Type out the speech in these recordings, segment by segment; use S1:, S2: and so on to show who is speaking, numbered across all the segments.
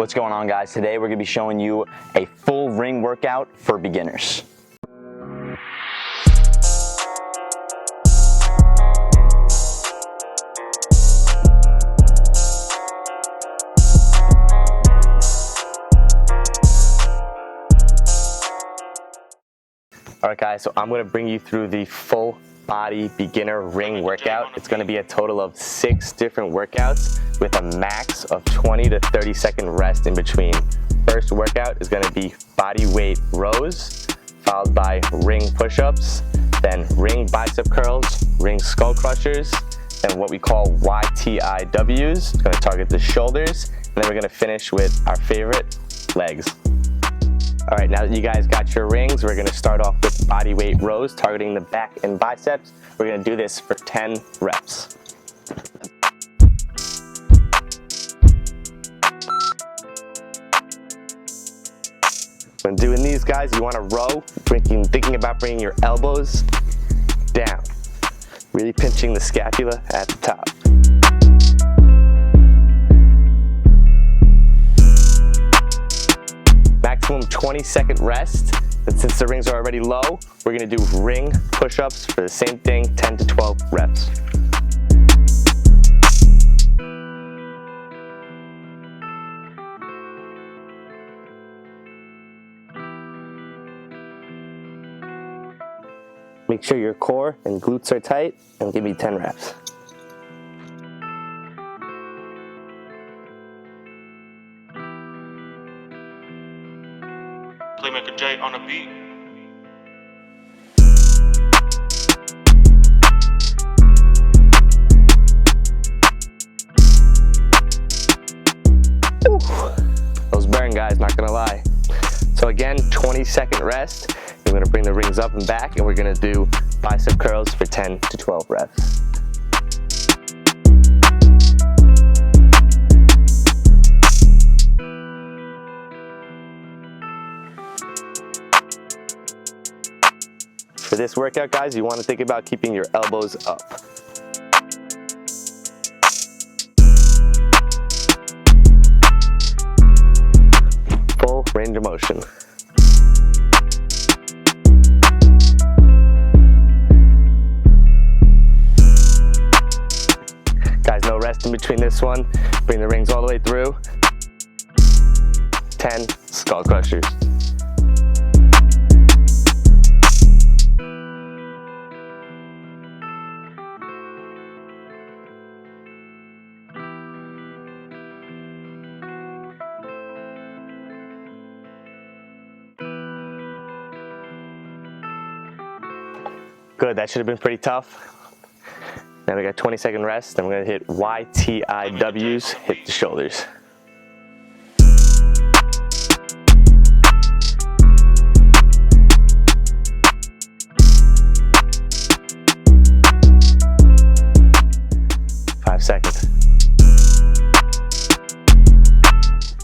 S1: What's going on, guys? Today we're going to be showing you a full ring workout for beginners. Alright guys, so I'm going to bring you through the full body beginner ring workout. It's going to be a total of 6 different workouts with a max of 20 to 30 second rest in between. First workout is going to be body weight rows, followed by ring push-ups, then ring bicep curls, ring skull crushers, and what we call YTIWs. It's going to target the shoulders, and then we're going to finish with our favorite, legs. Alright, now that you guys got your rings, we're going to start off with body weight rows, targeting the back and biceps. We're going to do this for 10 reps. When doing these, guys, you want to row, thinking about bringing your elbows down, really pinching the scapula at the top. Maximum 20-second rest, and since the rings are already low, we're going to do ring push-ups for the same thing, 10 to 12 reps. Make sure your core and glutes are tight, and give me 10 reps.
S2: Playmaker J on the beat.
S1: Those burn, guys, not gonna lie. So again, 20-second rest. We're gonna bring the rings up and back, and we're gonna do bicep curls for 10 to 12 reps. For this workout, guys, you want to think about keeping your elbows up. Full range of motion. Guys, no rest in between this one. Bring the rings all the way through. 10 skull crushers. Good, that should have been pretty tough. Now we got 20-second rest, then we're gonna hit YTIWs, hit the shoulders. Five seconds.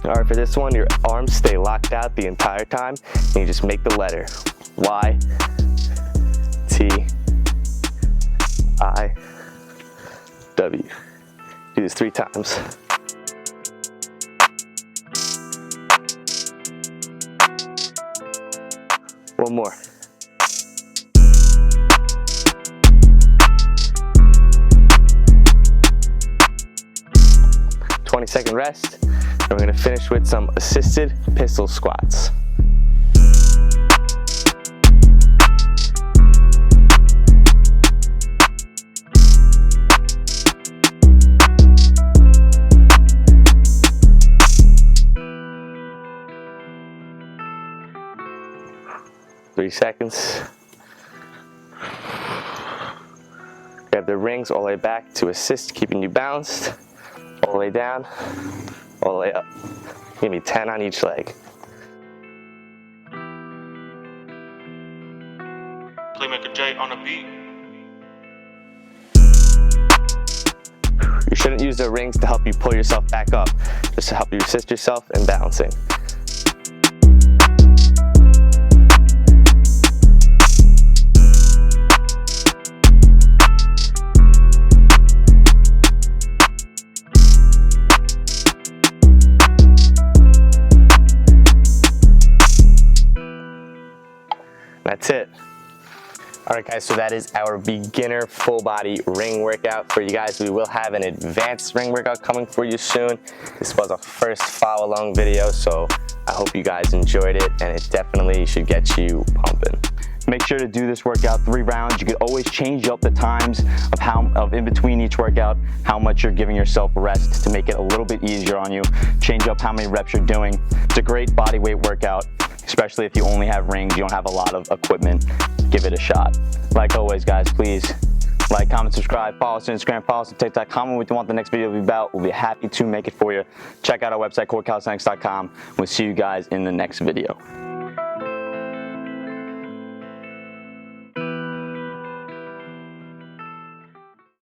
S1: All right, for this one, your arms stay locked out the entire time, and you just make the letter Y, T, I, W. Do this 3 times. One more. Second rest, and we're going to finish with some assisted pistol squats. Three seconds. Grab the rings all the way back to assist, keeping you balanced. All the way down, all the way up. Give me 10 on each leg.
S2: Playmaker J on the beat.
S1: You shouldn't use the rings to help you pull yourself back up, just to help you assist yourself in balancing. That's it. All right, guys, so that is our beginner full body ring workout for you guys. We will have an advanced ring workout coming for you soon. This was a first follow along video, so I hope you guys enjoyed it, and it definitely should get you pumping.
S3: Make sure to do this workout 3 rounds. You could always change up the times of in between each workout, how much you're giving yourself rest to make it a little bit easier on you. Change up how many reps you're doing. It's a great body weight workout, especially if you only have rings, you don't have a lot of equipment. Give it a shot. Like always, guys, please like, comment, subscribe, follow us on Instagram, follow us on TikTok, comment what you want the next video to be about. We'll be happy to make it for you. Check out our website, corecalisthenics.com. We'll see you guys in the next video.